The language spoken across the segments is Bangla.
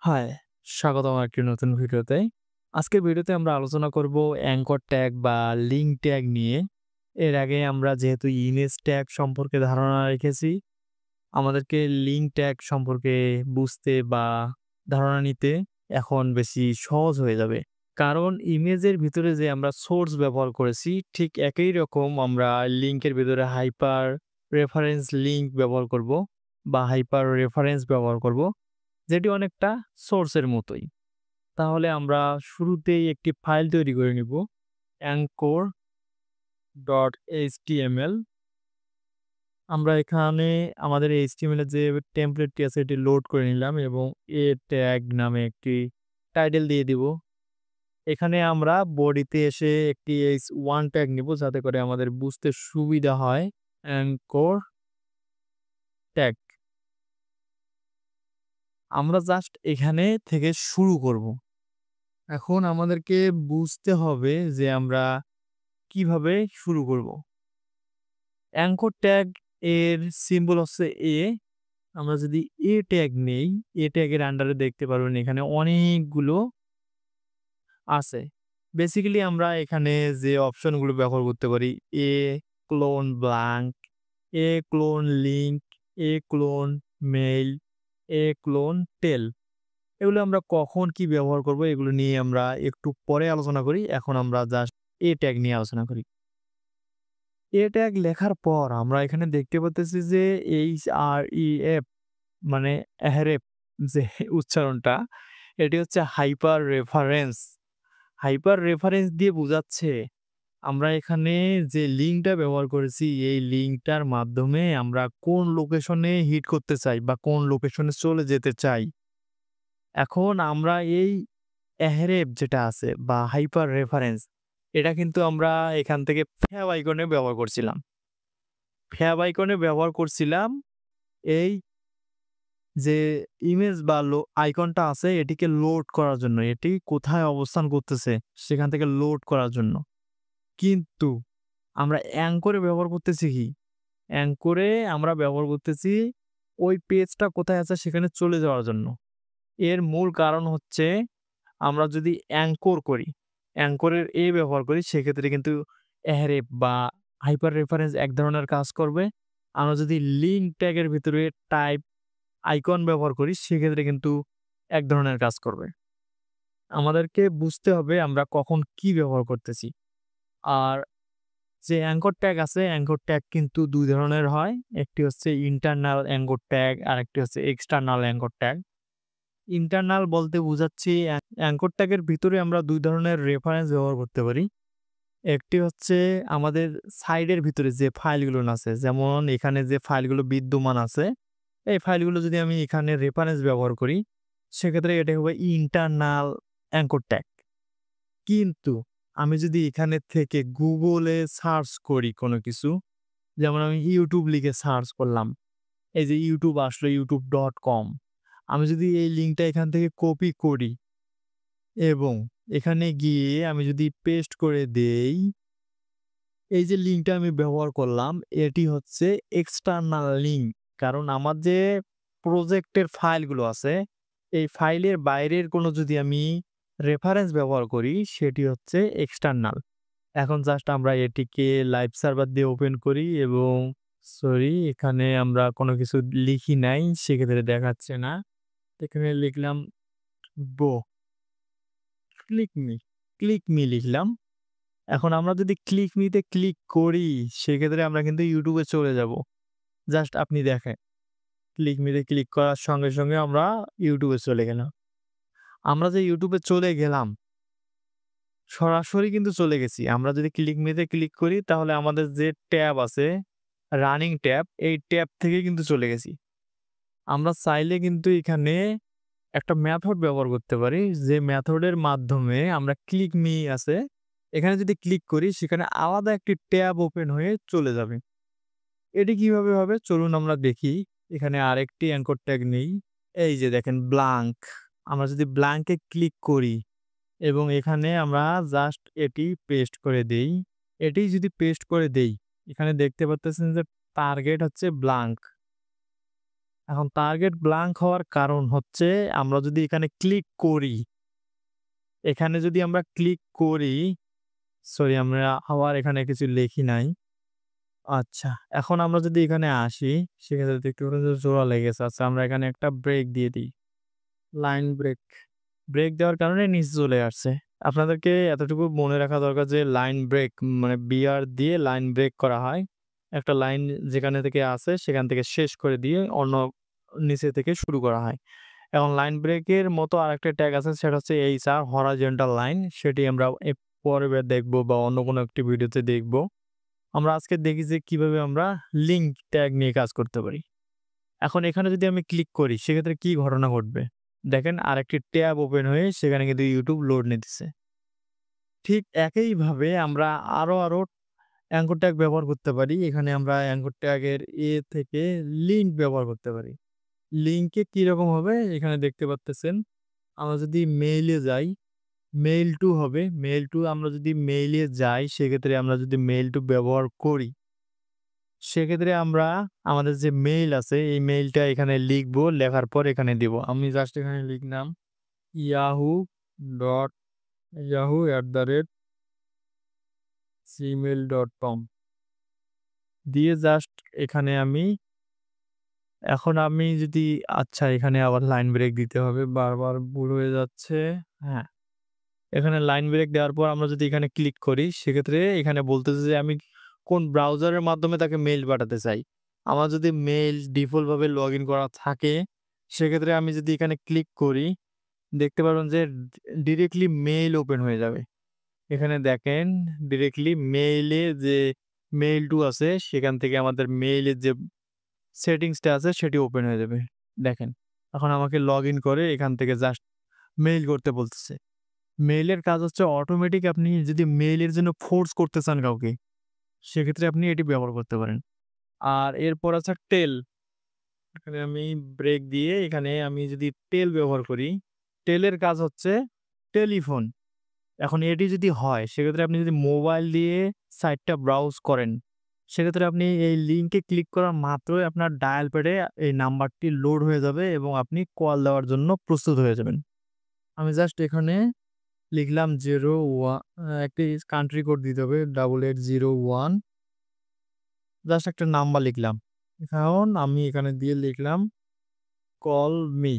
হাই, স্বাগতম একটি নতুন ভিডিওতে। আজকের ভিডিওতে আমরা আলোচনা করব অ্যাঙ্কর ট্যাগ বা লিঙ্ক ট্যাগ নিয়ে। এর আগে আমরা যেহেতু ইমেজ ট্যাগ সম্পর্কে ধারণা রেখেছি, আমাদেরকে লিঙ্ক ট্যাগ সম্পর্কে বুঝতে বা ধারণা নিতে এখন বেশি সহজ হয়ে যাবে। কারণ ইমেজের ভিতরে যে আমরা সোর্স ব্যবহার করেছি, ঠিক একই রকম আমরা লিঙ্কের ভিতরে হাইপার রেফারেন্স লিঙ্ক ব্যবহার করব বা হাইপার রেফারেন্স ব্যবহার করব। যেটি অনেকটা সোর্সের মতোই। তাহলে আমরা শুরুতেই একটি ফাইল তৈরি করে নিব anchor.html। আমরা এখানে আমাদের HTML এর যে টেমপ্লেটটি আছে এটি লোড করে নিলাম এবং এ ট্যাগ নামে একটি টাইটেল দিয়ে দিব। এখানে আমরা বডিতে এসে একটি h1 ট্যাগ নিব যাতে করে আমাদের বুঝতে সুবিধা হয়। anchor ট্যাগ আমরা জাস্ট এখানে থেকে শুরু করব। এখন আমাদেরকে বুঝতে হবে যে আমরা কিভাবে শুরু করব। অ্যাঙ্কর ট্যাগ এর সিম্বল হচ্ছে এ। আমরা যদি এ ট্যাগ নেই, এ ট্যাগের আন্ডারে দেখতে পারবেন এখানে অনেকগুলো আছে। বেসিক্যালি আমরা এখানে যে অপশনগুলো ব্যবহার করতে পারি এ ক্লোন ব্ল্যাঙ্ক, এ ক্লোন লিঙ্ক, এ ক্লোন মেইল, এ ক্লোন টেল। এগুলো আমরা কখন কি ব্যবহার করব এগুলো নিয়ে আমরা একটু পরে আলোচনা করি। এখন আমরা জাস্ট এ ট্যাগ নিয়ে আলোচনা করি। এ ট্যাগ লেখার পর আমরা এখানে দেখতে পাচ্তেছি যে HREF মানে এহরেফ যে উচ্চারণটা এটি হচ্ছে হাইপার রেফারেন্স। হাইপার রেফারেন্স দিয়ে বোঝাচ্ছে আমরা এখানে যে লিঙ্কটা ব্যবহার করেছি এই লিঙ্কটার মাধ্যমে আমরা কোন লোকেশনে হিট করতে চাই বা কোন লোকেশনে চলে যেতে চাই। এখন আমরা এই এহরেফ যেটা আছে বা হাইপার রেফারেন্স এটা কিন্তু আমরা এখান থেকে ফ্যাব আইকনে ব্যবহার করছিলাম। ফ্যাব আইকনে ব্যবহার করছিলাম এই যে ইমেজ বা আইকনটা আছে এটিকে লোড করার জন্য। এটি কোথায় অবস্থান করতেছে সেখান থেকে লোড করার জন্য। কিন্তু আমরা অ্যাঙ্করে ব্যবহার করতেছি কি? অ্যাঙ্করে আমরা ব্যবহার করতেছি ওই পেজটা কোথায় আছে সেখানে চলে যাওয়ার জন্য। এর মূল কারণ হচ্ছে আমরা যদি অ্যাঙ্কর করি, অ্যাঙ্করের ব্যবহার করি সেক্ষেত্রে কিন্তু এহরেফ বা হাইপার রেফারেন্স এক ধরনের কাজ করবে। আমরা যদি লিঙ্ক ট্যাগের ভিতরে টাইপ আইকন ব্যবহার করি সেক্ষেত্রে কিন্তু এক ধরনের কাজ করবে। আমাদেরকে বুঝতে হবে আমরা কখন কি ব্যবহার করতেছি। আর যে অ্যাঙ্কর ট্যাগ আছে, অ্যাঙ্কর ট্যাগ কিন্তু ২ ধরনের হয়। একটি হচ্ছে ইন্টারনাল অ্যাঙ্কর ট্যাগ, আরেকটি হচ্ছে এক্সটার্নাল অ্যাঙ্কর ট্যাগ। ইন্টারনাল বলতে বুঝাচ্ছি অ্যাঙ্কর ট্যাগের ভিতরে আমরা ২ ধরনের রেফারেন্স ব্যবহার করতে পারি। একটি হচ্ছে আমাদের সাইডের ভিতরে যে ফাইলগুলো আছে, যেমন এখানে যে ফাইলগুলো বিদ্যমান আছে, এই ফাইলগুলো যদি আমি এখানে রেফারেন্স ব্যবহার করি, সেক্ষেত্রে এটা হবে ইন্টারনাল অ্যাঙ্কর ট্যাগ। কিন্তু আমি যদি এখানে থেকে গুগলে সার্চ করি কোনো কিছু, যেমন আমি YouTube লিখে সার্চ করলাম। এই যে YouTube আসলো youtube.com। আমি যদি এই লিঙ্কটা এখান থেকে কপি করি এবং এখানে গিয়ে আমি যদি পেস্ট করে দেই, এই যে লিঙ্কটা আমি ব্যবহার করলাম এটি হচ্ছে এক্সটার্নাল লিঙ্ক। কারণ আমার যে প্রজেক্টের ফাইলগুলো আছে, এই ফাইলের বাইরের কোনো যদি আমি রেফারেন্স ব্যবহার করি সেটি হচ্ছে এক্সটার্নাল। এখন জাস্ট আমরা এটিকে লাইভ সার্ভার দিয়ে ওপেন করি এবং সরি এখানে আমরা কোনো কিছু লিখি নাই সেক্ষেত্রে দেখাচ্ছে না। এখানে লিখলাম বো ক্লিক মি, ক্লিক মি লিখলাম। এখন আমরা যদি ক্লিক মি তে ক্লিক করি সেক্ষেত্রে আমরা কিন্তু YouTube এ চলে যাব। জাস্ট আপনি দেখেন। ক্লিক মি তে ক্লিক করার সঙ্গে, সঙ্গে আমরা YouTube এ চলে গেলাম। আমরা যে YouTube এ চলে গেলাম, সরাসরি কিন্তু চলে গেছি। আমরা যদি ক্লিক মি তে ক্লিক করি তাহলে আমাদের যে ট্যাব আছে, রানিং ট্যাব, এই ট্যাব থেকে কিন্তু চলে গেছি। আমরা চাইলে কিন্তু এখানে একটা মেথড ব্যবহার করতে পারি, যে মেথডের মাধ্যমে আমরা ক্লিক মি আছে, এখানে যদি ক্লিক করি সেখানে আলাদা একটি ট্যাব ওপেন হয়ে চলে যাবে। এটি কিভাবে হবে চলুন আমরা দেখি। এখানে আরেকটি অ্যাঙ্কর ট্যাগ নেই। এই যে দেখেন ব্লাঙ্ক। আমরা যদি ব্লাঙ্কে ক্লিক করি এবং এখানে আমরা জাস্ট এটি পেস্ট করে দেই। এটি যদি পেস্ট করে দেই, এখানে দেখতে পারতেছেন যে টার্গেট হচ্ছে ব্লাঙ্ক। এখন টার্গেট ব্ল্যাঙ্ক হওয়ার কারণ হচ্ছে আমরা যদি এখানে ক্লিক করি, এখানে যদি আমরা ক্লিক করি, সরি আমরা আবার এখানে কিছু লিখি নাই। আচ্ছা, এখন আমরা যদি এখানে আসি সেক্ষেত্রে দেখতে পারেন যে জোড়া লেগেছে। আচ্ছা আমরা এখানে একটা ব্রেক দিয়ে দিই। Line break. ব্রেক দেওয়ার কারণে নিচে চলে আসছে। আপনাদেরকে এতটুকু মনে রাখা দরকার যে লাইন ব্রেক মানে বিআর দিয়ে লাইন ব্রেক করা হয়। একটা লাইন যেখানে থেকে আসে সেখান থেকে শেষ করে দিয়ে অন্য নিচে থেকে শুরু করা হয়। এখন লাইন ব্রেকের মতো আরেকটা ট্যাগ আছে সেটা হচ্ছে এইচআর হরাইজন্টাল লাইন। সেটি আমরা পরে দেখব বা অন্য কোনো একটি ভিডিওতে দেখব। আমরা আজকে দেখি যে কিভাবে আমরা লিঙ্ক ট্যাগ নিয়ে কাজ করতে পারি। এখন এখানে যদি আমি ক্লিক করি সেক্ষেত্রে কি ঘটনা ঘটবে? দেখেন আরেকটি ট্যাব ওপেন হয়ে সেখানে কিন্তু YouTube লোড নিতেছে। ঠিক একইভাবে আমরা আরো অ্যাঙ্কর ট্যাগ ব্যবহার করতে পারি। এখানে আমরা অ্যাঙ্কর ট্যাগের থেকে লিঙ্ক ব্যবহার করতে পারি। লিঙ্কে কিরকম হবে? এখানে দেখতে পারতেছেন। আমরা যদি মেইলে যাই, মেইল টু হবে। মেইল টু আমরা যদি মেইলে যাই সেক্ষেত্রে আমরা যদি মেইল টু ব্যবহার করি, সেক্ষেত্রে আমরা আমাদের যে মেইল আছে এই মেইলটা এখানে লিখবো। লেখার পর এখানে দিব। আমি জাস্ট এখানে লিখলাম yahoo@gmail.com দিয়ে জাস্ট এখানে এখন আমি যদি আচ্ছা এখানে আবার লাইন ব্রেক দিতে হবে। বারবার ভুল হয়ে যাচ্ছে। হ্যাঁ, এখানে লাইন ব্রেক দেওয়ার পর আমরা যদি এখানে ক্লিক করি সেক্ষেত্রে এখানে বলতেছে যে আমি কোন ব্রাউজারের মাধ্যমে তাকে মেইল পাঠাতে চাই। আমার যদি মেইল ডিফল্ট ভাবে লগইন করা থাকে সেক্ষেত্রে আমি যদি এখানে ক্লিক করি দেখতে পারবেন যে ডিরেক্টলি মেইল ওপেন হয়ে যাবে। এখানে দেখেন ডিরেক্টলি মেইলে যে মেইল টু আছে সেখান থেকে আমাদের মেইলের যে সেটিংসটা আছে সেটি ওপেন হয়ে যাবে। দেখেন এখন আমাকে লগইন করে এখান থেকে জাস্ট মেইল করতে বলতেছে। মেইলের কাজ হচ্ছে অটোমেটিক আপনি যদি মেইলের জন্য ফোর্স করতে চান কাউকে, সেক্ষেত্রে আপনি এটি ব্যবহার করতে পারেন। আর এরপর আছে টেল। এখানে আমি ব্রেক দিয়ে এখানে আমি যদি টেল ব্যবহার করি, টেলের কাজ হচ্ছে টেলিফোন। এখন এটি যদি হয় সেক্ষেত্রে আপনি যদি মোবাইল দিয়ে সাইটটা ব্রাউজ করেন, সেক্ষেত্রে আপনি এই লিঙ্কে ক্লিক করা মাত্রই আপনার ডায়াল প্যাডে এই নাম্বারটি লোড হয়ে যাবে এবং আপনি কল দেওয়ার জন্য প্রস্তুত হয়ে যাবেন। আমি জাস্ট এখানে লিখলাম 01 একটি কান্ট্রি কোড দিতে হবে 8801 জাস্ট একটা নাম্বার লিখলাম। এখন আমি এখানে দিয়ে লিখলাম কল মি।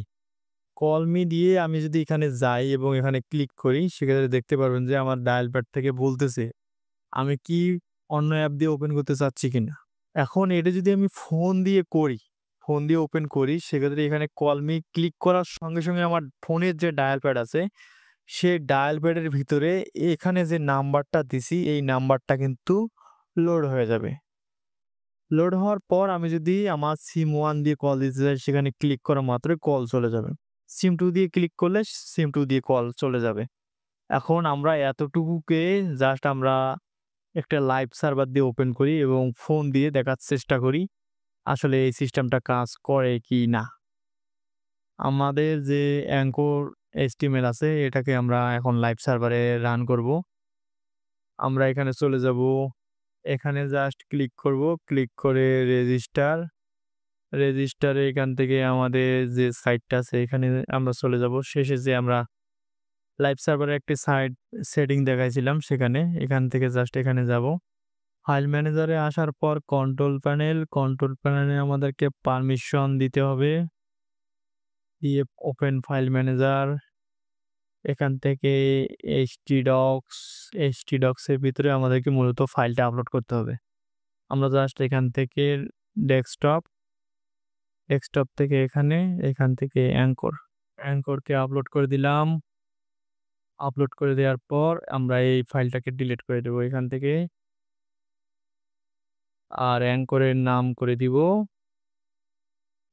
কল মি দিয়ে আমি যদি এখানে যাই এবং এখানে ক্লিক করি সেক্ষেত্রে দেখতে পারবেন যে আমার ডায়াল প্যাড থেকে বলতেছে আমি কি অন্য অ্যাপ দিয়ে ওপেন করতে চাচ্ছি কিনা। এখন এটা যদি আমি ফোন দিয়ে করি, ফোন দিয়ে ওপেন করি সেক্ষেত্রে এখানে কল মি ক্লিক করার সঙ্গে আমার ফোনের যে ডায়াল প্যাড আছে সেই ডায়াল প্যাডের ভিতরে এখানে যে নাম্বারটা দিছি এই নাম্বারটা কিন্তু লোড হয়ে যাবে। লোড হওয়ার পর আমি যদি আমার সিম 1 দিয়ে কল দিতে চাই সেখানে ক্লিক করা মাত্রই কল চলে যাবে। সিম 2 দিয়ে ক্লিক করলে সিম 2 দিয়ে কল চলে যাবে। এখন আমরা এতটুকুকে জাস্ট আমরা একটা লাইভ সার্ভার দিয়ে ওপেন করি এবং ফোন দিয়ে দেখার চেষ্টা করি আসলে এই সিস্টেমটা কাজ করে কি না। আমাদের যে অ্যাঙ্কর HTML আছে এটাকে আমরা এখন লাইভ সার্ভারে রান করব। আমরা এখানে চলে যাব। এখানে জাস্ট ক্লিক করব। ক্লিক করে রেজিস্টার। রেজিস্টারে এখান থেকে আমাদের যে সাইটটা আছে এখানে আমরা চলে যাব। শেষে যে আমরা লাইভ সার্ভারে একটি সাইট সেটিং দেখাইছিলাম সেখানে এখান থেকে জাস্ট এখানে যাব। ফাইল ম্যানেজারে আসার পর কন্ট্রোল প্যানেলে আমাদেরকে পারমিশন দিতে হবে। দিয়ে ওপেন ফাইল ম্যানেজার। এখান থেকে htdocs এর ভিতরে আমাদেরকে মূলত ফাইলটা আপলোড করতে হবে। আমরা জাস্ট এখান থেকে ডেস্কটপ থেকে এখান থেকে অ্যাঙ্করকে আপলোড করে দিলাম। আপলোড করে দেওয়ার পর আমরা এই ফাইলটাকে ডিলিট করে দেব এখান থেকে। আর অ্যাঙ্করের নাম করে দিব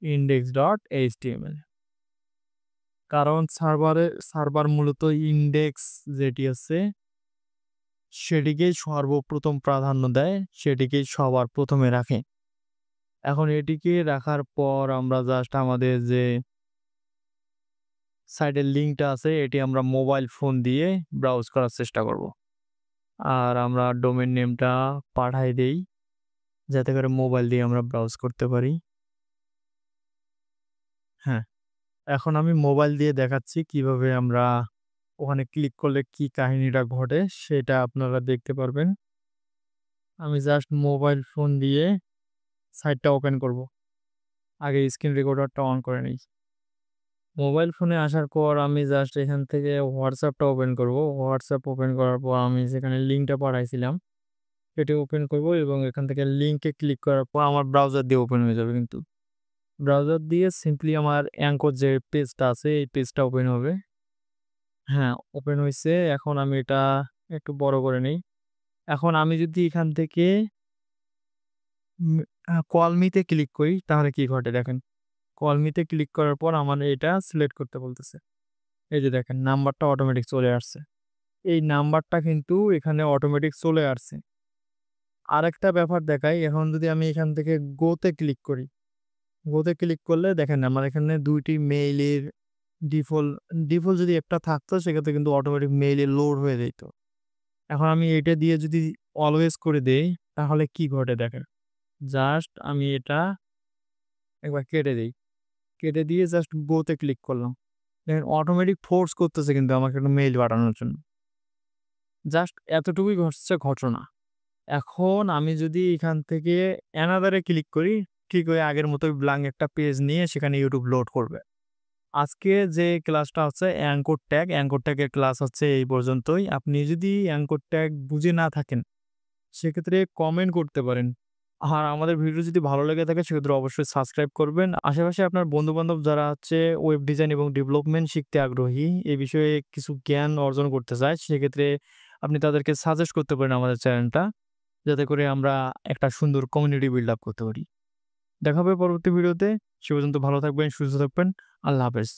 index.html কারণ সার্ভার মূলত ইনডেক্স যেটি আছে সেটিকেই সর্বপ্রথম প্রাধান্য দেয়, সেটিকেই সবার প্রথমে রাখে। এখন এটিকে রাখার পর আমরা জাস্ট আমাদের যে সাইটের লিঙ্কটা আছে এটি আমরা মোবাইল ফোন দিয়ে ব্রাউজ করার চেষ্টা করব। আর আমরা ডোমেইন নেমটা পাঠাই দেই যাতে করে মোবাইল দিয়ে আমরা ব্রাউজ করতে পারি। হ্যাঁ, এখন আমি মোবাইল দিয়ে দেখাচ্ছি কিভাবে আমরা ওখানে ক্লিক করলে কি কাহিনীটা ঘটে সেটা আপনারা দেখতে পারবেন। আমি জাস্ট মোবাইল ফোন দিয়ে সাইটটা ওপেন করব। আগে স্ক্রিন রেকর্ডারটা অন করে নেই। মোবাইল ফোনে আসার পর আমি জাস্ট এখান থেকে WhatsAppটা ওপেন করব। WhatsApp ওপেন করার পর আমি যেখানে লিঙ্কটা পাঠাইছিলাম সেটি ওপেন করব এবং এখান থেকে লিঙ্কে ক্লিক করার পর আমার ব্রাউজার দিয়ে ওপেন হয়ে যাবে কিন্তু। ব্রাউজার দিয়ে সিম্পলি আমার অ্যাঙ্কর যে পেজটা আছে এই পেজটা ওপেন হবে। হ্যাঁ, ওপেন হইছে। এখন আমি এটা একটু বড় করে নেই। এখন আমি যদি এখান থেকে উম কল মি তে ক্লিক করি তাহলে কি ঘটে দেখেন। কল মি তে ক্লিক করার পর আমার এটা সিলেক্ট করতে বলতেছে। এই যে দেখেন নাম্বারটা অটোমেটিক চলে আসছে। এই নাম্বারটা কিন্তু এখানে অটোমেটিক চলে আসছে। আরেকটা ব্যাপার দেখাই, এখন যদি আমি এখান থেকে গো তে ক্লিক করি, গো তে ক্লিক করলে দেখেন আমার এখানে ২ টি মেইলের ডিফল্ট যদি একটা থাকতো সেক্ষেত্রে কিন্তু অটোমেটিক মেইলে লোড হয়ে যাইত। এখন আমি এটা দিয়ে যদি অলওয়েজ করে দেই তাহলে কি ঘটে দেখেন। জাস্ট আমি এটা একবার কেটে দেই। কেটে দিয়ে জাস্ট গো তে ক্লিক করলাম। দেখেন অটোমেটিক ফোর্স করতেছে কিন্তু আমাকে একটা মেইল পাঠানোর জন্য। জাস্ট এতটুকুই ঘটছে ঘটনা। এখন আমি যদি এখান থেকে অ্যানাদার এ ক্লিক করি, ঠিক ওই আগের মতোই ব্ল্যাংক একটা পেজ নিয়ে সেখানে YouTube লোড করবে। আজকে যে ক্লাসটা হচ্ছে অ্যাঙ্কর ট্যাগের ক্লাস হচ্ছে এই পর্যন্তই। আপনি যদি অ্যাঙ্কর ট্যাগ বুঝে না থাকেন, সেক্ষেত্রে কমেন্ট করতে পারেন। আর আমাদের ভিডিও যদি ভালো লেগে থাকে সেক্ষেত্রে অবশ্যই সাবস্ক্রাইব করবেন। আশেপাশে আপনার বন্ধু-বান্ধব যারা হচ্ছে ওয়েব ডিজাইন এবং ডেভেলপমেন্ট শিখতে আগ্রহী, এ বিষয়ে কিছু জ্ঞান অর্জন করতে চায়, সেক্ষেত্রে আপনি তাদেরকে সাজেস্ট করতে পারেন আমাদের চ্যানেলটা। যাতে করে আমরা একটা সুন্দর কমিউনিটি বিল্ড আপ করতে পারি। দেখা হবে পরবর্তী ভিডিওতে। সে পর্যন্ত ভালো থাকবেন, সুস্থ থাকবেন। আল্লাহ হাফেজ।